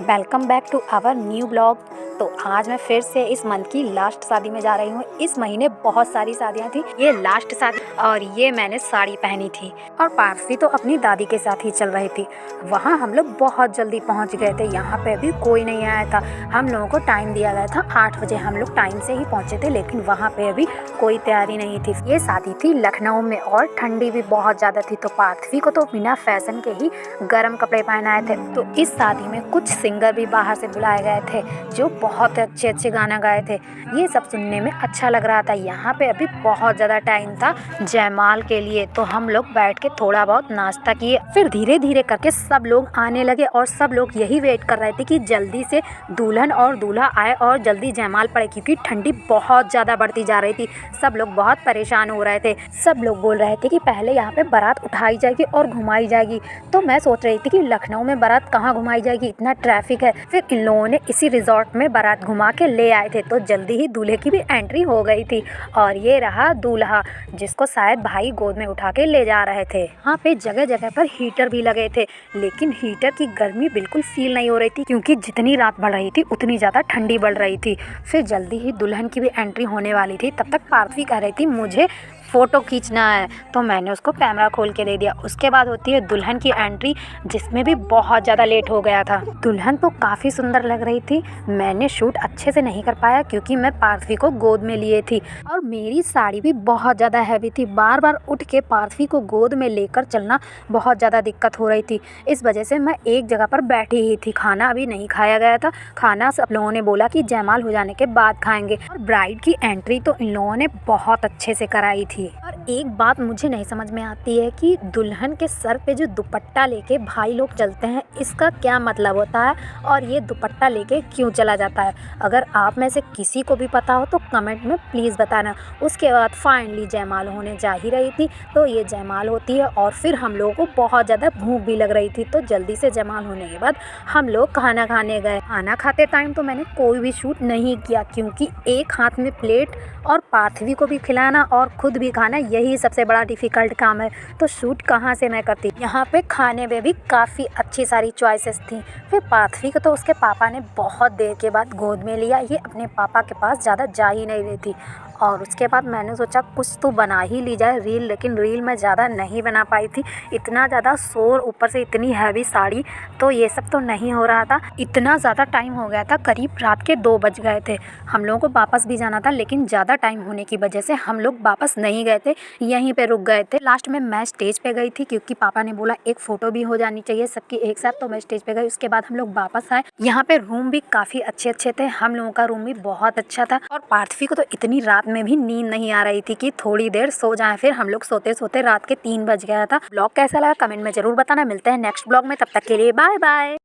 Welcome back to our new blog. तो आज मैं फिर से इस मंथ की लास्ट शादी में जा रही हूँ। इस महीने बहुत सारी शादियाँ थी, ये लास्ट शादी और ये मैंने साड़ी पहनी थी। और पारसी तो अपनी दादी के साथ ही चल रही थी। वहाँ हम लोग बहुत जल्दी पहुँच गए थे। यहाँ पे अभी कोई नहीं आया था। हम लोगों को टाइम दिया गया था 8 बजे, हम लोग टाइम से ही पहुँचे थे, लेकिन वहाँ पे अभी कोई तैयारी नहीं थी। ये शादी थी लखनऊ में और ठंडी भी बहुत ज़्यादा थी, तो पार्थवी को तो बिना फैशन के ही गर्म कपड़े पहनाए थे। तो इस शादी में कुछ सिंगर भी बाहर से बुलाए गए थे जो बहुत अच्छे अच्छे गाना गाए थे। ये सब सुनने में अच्छा लग रहा था। यहाँ पे अभी बहुत ज़्यादा टाइम था जयमाल के लिए, तो हम लोग बैठ के थोड़ा बहुत नाश्ता किए। फिर धीरे धीरे करके सब लोग आने लगे और सब लोग यही वेट कर रहे थे कि जल्दी से दुल्हन और दूल्हा आए और जल्दी जयमाल पड़े, क्योंकि ठंडी बहुत ज़्यादा बढ़ती जा रही थी। सब लोग बहुत परेशान हो रहे थे। सब लोग बोल रहे थे कि पहले यहाँ पे बारात उठाई जाएगी और घुमाई जाएगी। तो मैं सोच रही थी कि लखनऊ में बारात कहाँ घुमाई जाएगी, इतना ट्रैफिक है। फिर इन लोगों ने इसी रिजॉर्ट में बारात घुमा के ले आए थे, तो जल्दी ही दूल्हे की भी एंट्री हो गई थी। और ये रहा दूल्हा, जिसको शायद भाई गोद में उठा के ले जा रहे थे। यहाँ पे जगह जगह पर हीटर भी लगे थे, लेकिन हीटर की गर्मी बिल्कुल फील नहीं हो रही थी, क्योंकि जितनी रात बढ़ रही थी उतनी ज़्यादा ठंडी बढ़ रही थी। फिर जल्दी ही दुल्हन की भी एंट्री होने वाली थी। तब तक पार्थवी कह रही थी मुझे फ़ोटो खींचना है, तो मैंने उसको कैमरा खोल के दे दिया। उसके बाद होती है दुल्हन की एंट्री, जिसमें भी बहुत ज़्यादा लेट हो गया था। दुल्हन तो काफ़ी सुंदर लग रही थी। मैंने शूट अच्छे से नहीं कर पाया क्योंकि मैं पार्थवी को गोद में लिए थी और मेरी साड़ी भी बहुत ज़्यादा हैवी थी। बार बार उठ के पार्थवी को गोद में लेकर चलना बहुत ज़्यादा दिक्कत हो रही थी। इस वजह से मैं एक जगह पर बैठी ही थी। खाना अभी नहीं खाया गया था। खाना सब लोगों ने बोला कि जयमाल हो जाने के बाद खाएंगे। और ब्राइड की एंट्री तो इन लोगों ने बहुत अच्छे से कराई थी। और एक बात मुझे नहीं समझ में आती है कि दुल्हन के सर पे जो दुपट्टा लेके भाई लोग चलते हैं, इसका क्या मतलब होता है और ये दुपट्टा लेके क्यों चला जाता है। अगर आप में से किसी को भी पता हो तो कमेंट में प्लीज़ बताना। उसके बाद फाइनली जयमाल होने जा ही रही थी, तो ये जयमाल होती है और फिर हम लोगों को बहुत ज़्यादा भूख भी लग रही थी, तो जल्दी से जयमाल होने के बाद हम लोग खाना खाने गए। खाना खाते टाइम तो मैंने कोई भी शूट नहीं किया, क्योंकि एक हाथ में प्लेट और पार्थवी को भी खिलाना और खुद भी खाना, यही सबसे बड़ा डिफ़िकल्ट काम है। तो शूट कहाँ से मैं करती। यहाँ पे खाने में भी काफ़ी अच्छी सारी चॉइसेस थी। फिर पार्थवी को तो उसके पापा ने बहुत देर के बाद गोद में लिया। ये अपने पापा के पास ज़्यादा जा ही नहीं रही थी। और उसके बाद मैंने सोचा कुछ तो बना ही ली जाए रील, लेकिन रील मैं ज़्यादा नहीं बना पाई थी। इतना ज़्यादा शोर, ऊपर से इतनी हैवी साड़ी, तो ये सब तो नहीं हो रहा था। इतना ज़्यादा टाइम हो गया था, करीब रात के 2 बज गए थे। हम लोगों को वापस भी जाना था, लेकिन ज़्यादा टाइम होने की वजह से हम लोग वापस नहीं गए थे, यहीं पे रुक गए थे। लास्ट में मैं स्टेज पे गई थी, क्योंकि पापा ने बोला एक फ़ोटो भी हो जानी चाहिए सबकी एक साथ, तो मैं स्टेज पे गई। उसके बाद हम लोग वापस आए। यहाँ पे रूम भी काफ़ी अच्छे अच्छे थे। हम लोगों का रूम भी बहुत अच्छा था। और पार्थवी को तो इतनी रात में भी नींद नहीं आ रही थी कि थोड़ी देर सो जाएं। फिर हम लोग सोते सोते रात के 3 बज गया था। ब्लॉग कैसा लगा कमेंट में ज़रूर बताना। मिलते हैं नेक्स्ट ब्लॉग में, तब तक के लिए बाय बाय।